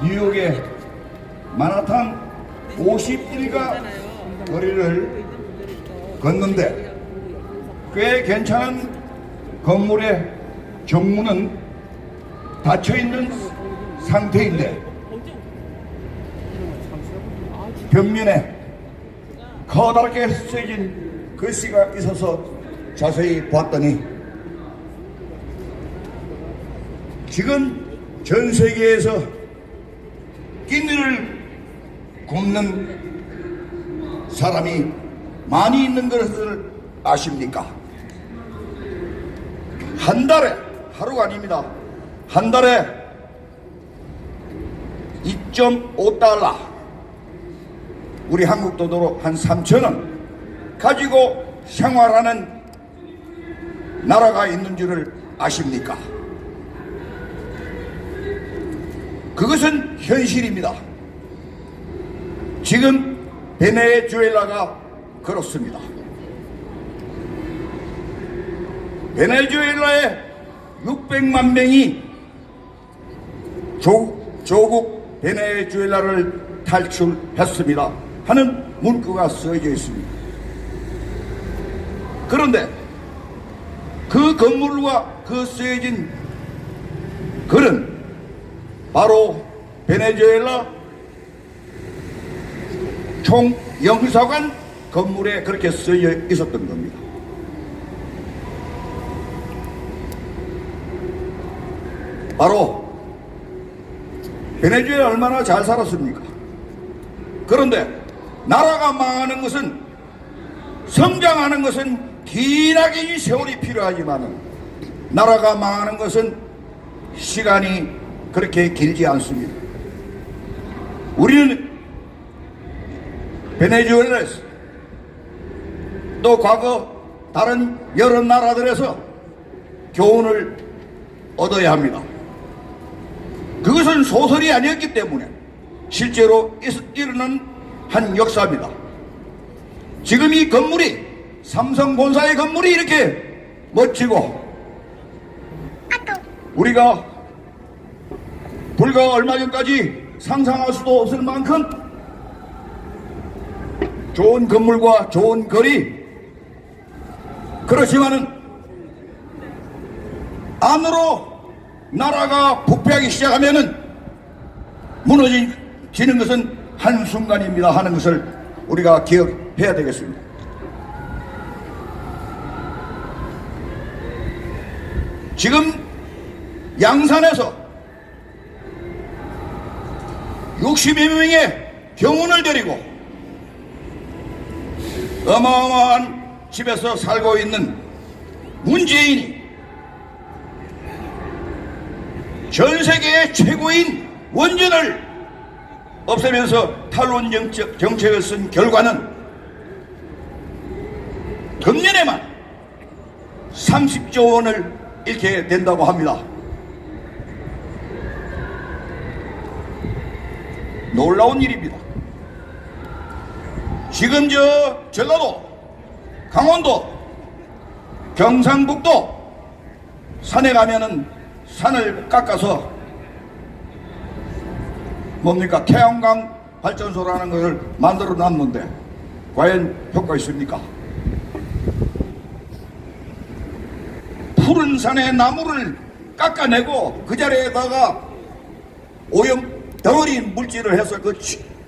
뉴욕의 마나탄 51가 거리를 걷는데 꽤 괜찮은 건물의 정문은 닫혀있는 상태인데 벽면에 커다랗게 쓰여진 글씨가 있어서 자세히 봤더니 지금 전 세계에서 끼니를 굶는 사람이 많이 있는 것을 아십니까? 한 달에, 하루가 아닙니다. 한 달에 2.5달러, 우리 한국 돈으로 한 3,000원 가지고 생활하는 나라가 있는 줄을 아십니까? 그것은 현실입니다. 지금 베네수엘라가 그렇습니다. 베네수엘라에 600만 명이 조국 베네수엘라를 탈출했습니다 하는 문구가 써져 있습니다. 그런데 그 건물과 그 쓰여진 글은 바로 베네수엘라 총영사관 건물에 그렇게 쓰여 있었던 겁니다. 바로 베네수엘라 얼마나 잘 살았습니까? 그런데 나라가 망하는 것은, 성장하는 것은 기나긴 세월이 필요하지만 나라가 망하는 것은 시간이 그렇게 길지 않습니다. 우리는 베네수엘라에서 또 과거 다른 여러 나라들에서 교훈을 얻어야 합니다. 그것은 소설이 아니었기 때문에 실제로 일어난 한 역사입니다. 지금 이 건물이, 삼성본사의 건물이 이렇게 멋지고 우리가 불과 얼마 전까지 상상할 수도 없을 만큼 좋은 건물과 좋은 거리, 그렇지만은 안으로 나라가 부패하기 시작하면은 무너지는 것은 한순간입니다 하는 것을 우리가 기억해야 되겠습니다. 지금 양산에서 60여 명의 병원을 데리고 어마어마한 집에서 살고 있는 문재인이 전 세계의 최고인 원전을 없애면서 탈원 정책을 쓴 결과는 금년에만 30조 원을 잃게 된다고 합니다. 놀라운 일입니다. 지금 전라도, 강원도, 경상북도 산에 가면은 산을 깎아서 뭡니까? 태양광 발전소라는 것을 만들어 놨는데 과연 효과 있습니까? 푸른 산의 나무를 깎아내고 그 자리에다가 오염 덩어리 물질을 해서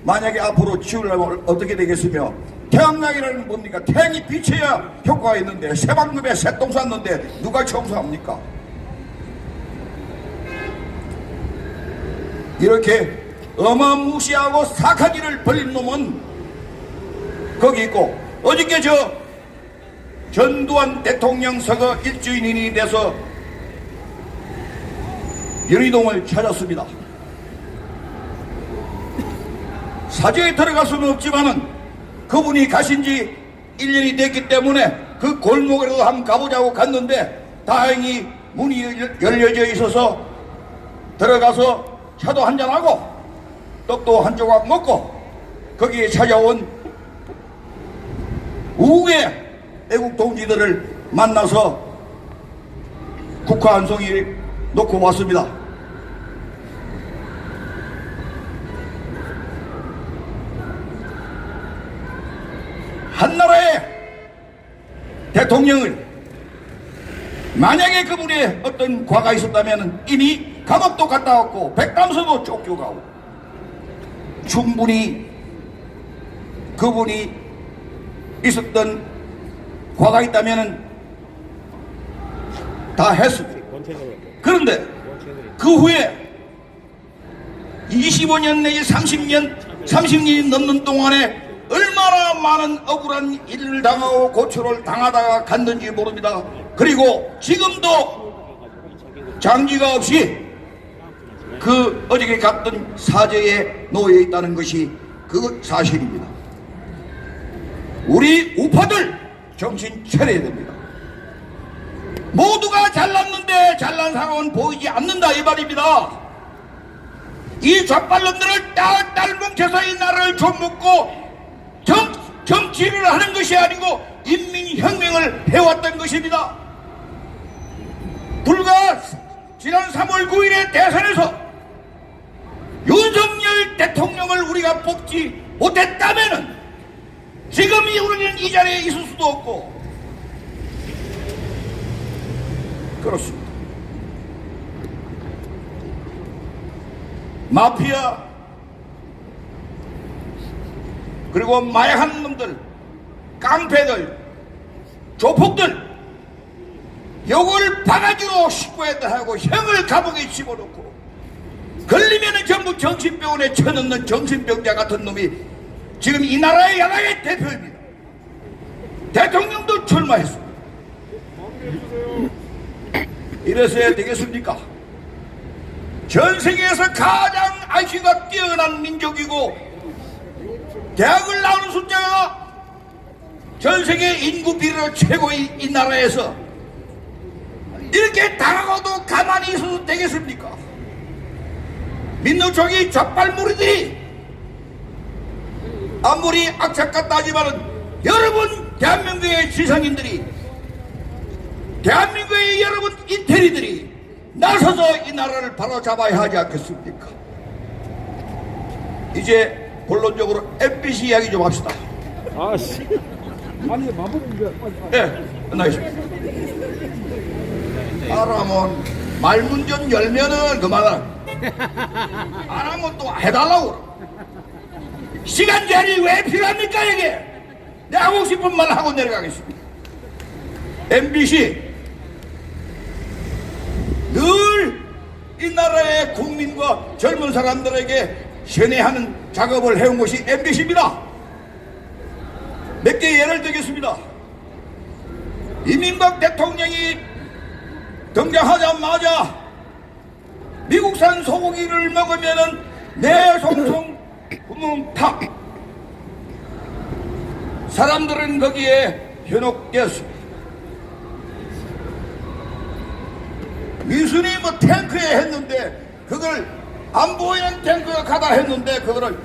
만약에 앞으로 치우려면 어떻게 되겠으며, 태양광이라는 뭡니까? 태양이 비쳐야 효과가 있는데 새방금에 새똥 쌌는데 누가 청소합니까? 이렇게 어마무시하고 사악한 일을 벌인 놈은 거기 있고, 어저께 전두환 대통령 서거 1주년이 돼서 연희동을 찾았습니다. 사저에 들어갈 수는 없지만은 그분이 가신 지 1년이 됐기 때문에 그 골목에라도 한번 가보자고 갔는데 다행히 문이 열려져 있어서 들어가서 차도 한잔하고 떡도 한 조각 먹고 거기에 찾아온 우의 애국 동지들을 만나서 국화 한 송이 놓고 왔습니다. 한나라의 대통령을 만약에 그분의 어떤 과가 있었다면 이미 감옥도 갔다 왔고 백담서도 쫓겨가고 충분히 그분이 있었던 과가 있다면 다 했습니다. 그런데 그 후에 25년 내지 30년이 넘는 동안에 얼마나 많은 억울한 일을 당하고 고초를 당하다가 갔는지 모릅니다. 그리고 지금도 장지가 없이 그 어저께 갔던 사저에 놓여 있다는 것이 그 사실입니다. 우리 우파들 정신 차려야 됩니다. 모두가 잘났는데 잘난 상황은 보이지 않는다 이 말입니다. 이 좌빨놈들을 딸 뭉쳐서 이 나라를 좀먹고 정치를 하는 것이 아니고 인민혁명을 해왔던 것입니다. 불과 지난 3월 9일의 대선에서 윤석열 대통령을 우리가 뽑지 못했다면 지금이 우리는 이 자리에 있을 수도 없고 그렇습니다. 마피아 그리고 마약하는 놈들, 깡패들, 조폭들 요걸 바가지로 식구에다 하고 형을 감옥에 집어넣고 걸리면은 전부 정신병원에 쳐넣는 정신병자 같은 놈이 지금 이 나라의 야당의 대표입니다. 대통령도 출마했습니다. 이래서야 되겠습니까? 전 세계에서 가장 IQ가 뛰어난 민족이고 대학을 나오는 숫자가 전 세계 인구 비례로 최고의 이 나라에서 이렇게 당하고도 가만히 있어도 되겠습니까? 민노총이 좌빨무리들이 아무리 악착 같다 하지만은 여러분 대한민국의 지성인들이 대한민국의 여러분 이태리들이 나서서 이 나라를 바로잡아야 하지 않겠습니까? 이제 본론적으로 MBC 이야기 좀 합시다. 아씨. 아니 마무리인데. 네, 끝나겠습니다. 알아면 말문전 열면은 그만하라. 안 하면 또 해달라고. 시간 제한이 왜 필요합니까 이게? 내가 하고 싶은 말 하고 내려가겠습니다. MBC 늘 이 나라의 국민과 젊은 사람들에게 세뇌하는 작업을 해온 것이 MBC입니다. 몇 개 예를 들겠습니다. 이명박 대통령이 등장하자마자 미국산 소고기를 먹으면은 내 송송 구멍 탁. 사람들은 거기에 현혹되었습니다. 미순이 뭐 탱크에 했는데 그걸 안 보이는 탱크가 가다 했는데 그거를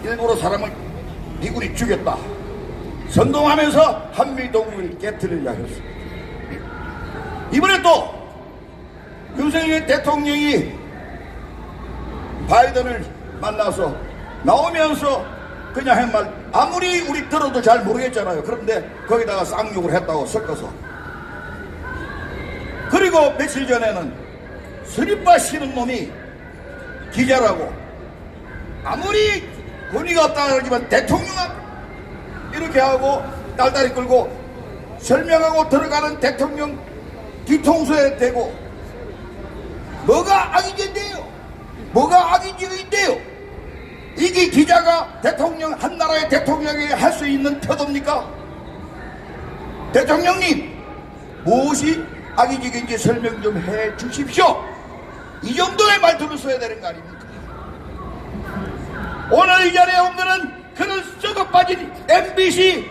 일부러 사람을 미군이 죽였다. 선동하면서 한미동맹을 깨트리려 했습니다. 이번에 또 윤석열 대통령이 바이든을 만나서 나오면서 그냥 한 말 아무리 우리 들어도 잘 모르겠잖아요. 그런데 거기다가 쌍욕을 했다고 섞어서. 그리고 며칠 전에는 스리빠 신은 놈이 기자라고 아무리 권위가 없다 그러지만 대통령 이렇게 하고 딸다리 끌고 설명하고 들어가는 대통령 뒤통수에 대고 뭐가 악의인데요? 뭐가 악의인데요? 이게 기자가 대통령 한 나라의 대통령에게 할 수 있는 태도입니까? 대통령님 무엇이 악의적인지 설명 좀 해 주십시오. 이 정도의 말투를 써야 되는 거 아닙니까? 오늘 이 자리에 온 거는 그런 썩어 빠진 MBC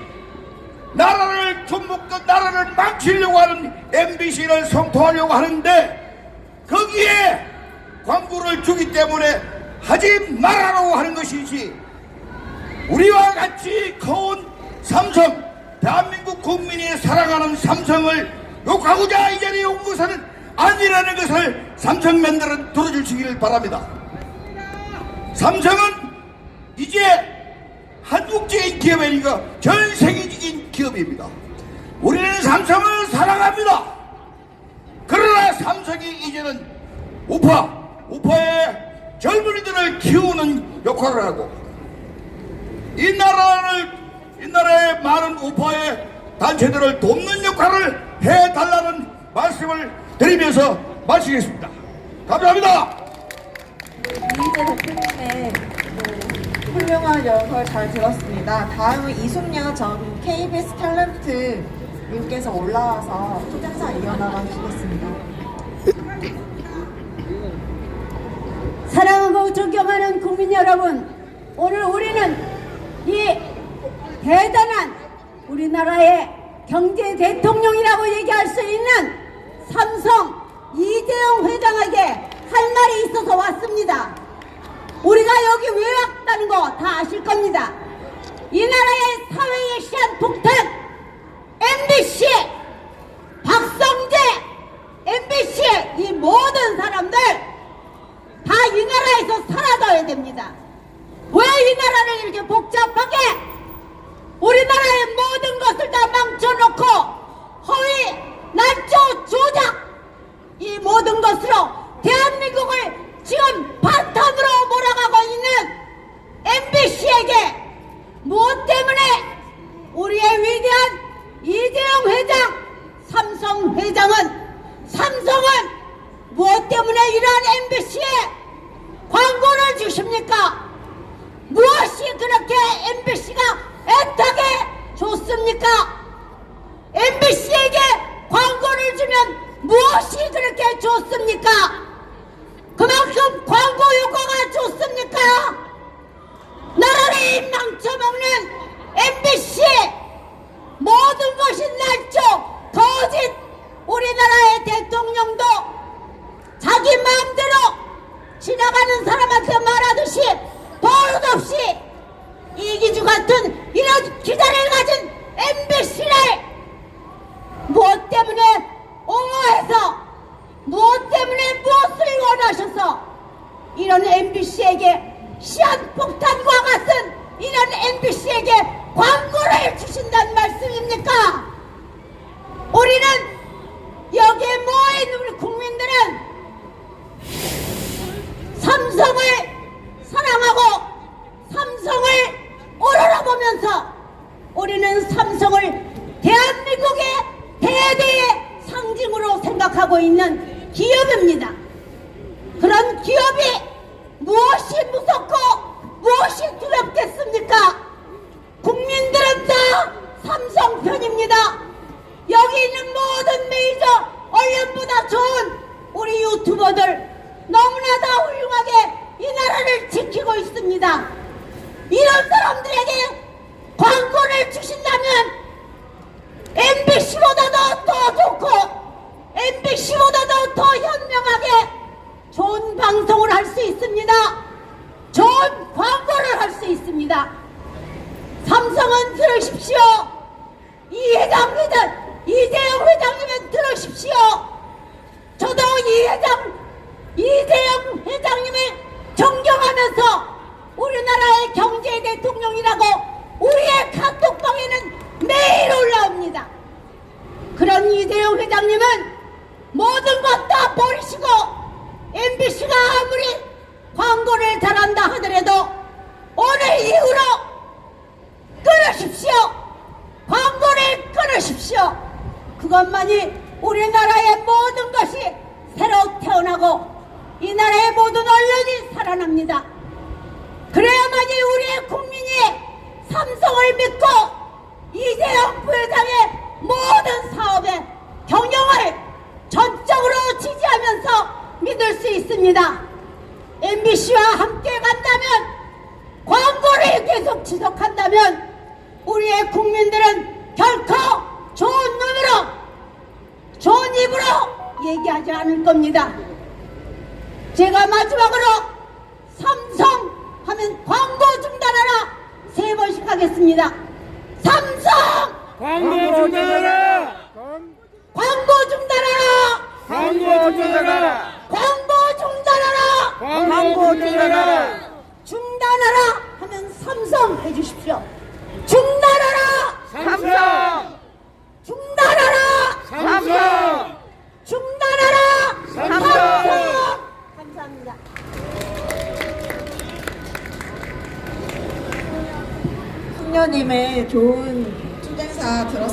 나라를 좀먹고 나라를 망치려고 하는 MBC를 성토하려고 하는데 거기에 광고를 주기 때문에 하지 말라고 하는 것이지 우리와 같이 커온 삼성 대한민국 국민이 사랑하는 삼성을 욕하고자 이 자리에 온 것은 아니라는 것을 삼성맨들은 들어주시기를 바랍니다. 삼성은 이제 한국적인 기업이니까 전 세계 기업입니다. 우리는 삼성을 사랑합니다. 그러나 삼성이 이제는 우파의 젊은이들을 키우는 역할을 하고 이 나라의 많은 우파의 단체들을 돕는 역할을 해달라는 말씀을 드리면서 마치겠습니다. 감사합니다. 이희재 대표님의 훌륭한 연설 잘 들었습니다. 다음은 이숙녀 전 KBS 탤런트 님께서 올라와서 토장사 이어나가 주겠습니다. 사랑하고 존경하는 국민 여러분, 오늘 우리는 이 대단한 우리나라의 경제 대통령이라고 얘기할 수 있는 삼성 이재용 회장에게 할 말이 있어서 왔습니다. 우리가 여기 왜 왔다는 거 다 아실 겁니다. 이 나라의 사회의 시한폭탄 MBC, 박성재, MBC 이 모든 사람들 다 이 나라에서 사라져야 됩니다. 왜 이 나라를 이렇게 복잡하게 우리나라의 모든 것을 다 망쳐놓고 허위, 난조, 조작 이 모든 것으로 대한민국을 지금 바탕으로 몰아가고 있는 MBC에게 무엇 때문에 우리의 위대한 이재용 회장, 삼성은 무엇 때문에 이러한 MBC에 광고를 주십니까? 무엇이 그렇게 MBC가 애타게 좋습니까? MBC에게 광고를 주면 무엇이 그렇게 좋습니까? 그만큼 광고 효과가 좋습니까? 나라를 망쳐먹는 MBC 모든 것이 날조 거짓 우리나라의 대통령도 자기 마음대로 지나가는 사람한테 말하듯이 버릇없이 이기주 같은 이런 기자를 가진 MBC를 무엇 때문에 옹호해서 무엇 때문에 무엇을 원하셔서 이런 MBC에게 시한폭탄과 같은 이런 MBC에게 광고를 주신다는 말씀입니까? 우리는 여기에 모인 우리 국민들은 삼성을 사랑하고 삼성을 오르러보면서 우리는 삼성을 대한민국의 대대의 상징으로 생각하고 있는 기업입니다. 그런 기업이 무엇이 무섭고 무엇이 두렵겠습니까? 국민들은 다 삼성 편입니다. 여기 있는 모든 메이저 언론보다 좋은 우리 유튜버들 너무나 다 훌륭하게 이 나라를 지키고 있습니다. 이런 사람들에게 광고를 주신다면 MBC보다도 더 좋고 MBC보다도 더 현명하게 좋은 방송을 할 수 있습니다. 좋은 광고를 할 수 있습니다. 삼성은 들으십시오. 이재용 회장님은 들으십시오. 저도 이재용 회장님을 존경하면서 우리나라의 경제 대통령이라고 우리의 카톡방에는 매일 올라옵니다. 그런 이재용 회장님은 모든 것 다 버리시고 MBC가 아무리 광고를 잘한다 하더라도 오늘 이후로 끊으십시오. 광고를 끊으십시오. 그것만이 우리나라의 모든 것이 새로 태어나고 이 나라의 모든 언론이 살아납니다. 그래야만이 우리의 국민이 삼성을 믿고 이재용 부회장의 모든 사업의 경영을 전적으로 지지하면서 믿을 수 있습니다. MBC와 함께 간다면 광고를 계속 지속한다면 우리의 국민들은 결코 좋은 눈으로 좋은 입으로 얘기하지 않을 겁니다. 제가 마지막으로 삼성 하면 광고 중단하라 3번씩 하겠습니다. 삼성 광고 중단하라! 광고 중단하라! 광고 중단하라! 광고 중단하라! 광고 중단하라! 중단하라 하면 삼성 해주십시오. 중단하라! 삼성! 이숙녀님의 좋은 투쟁사 들었습니다.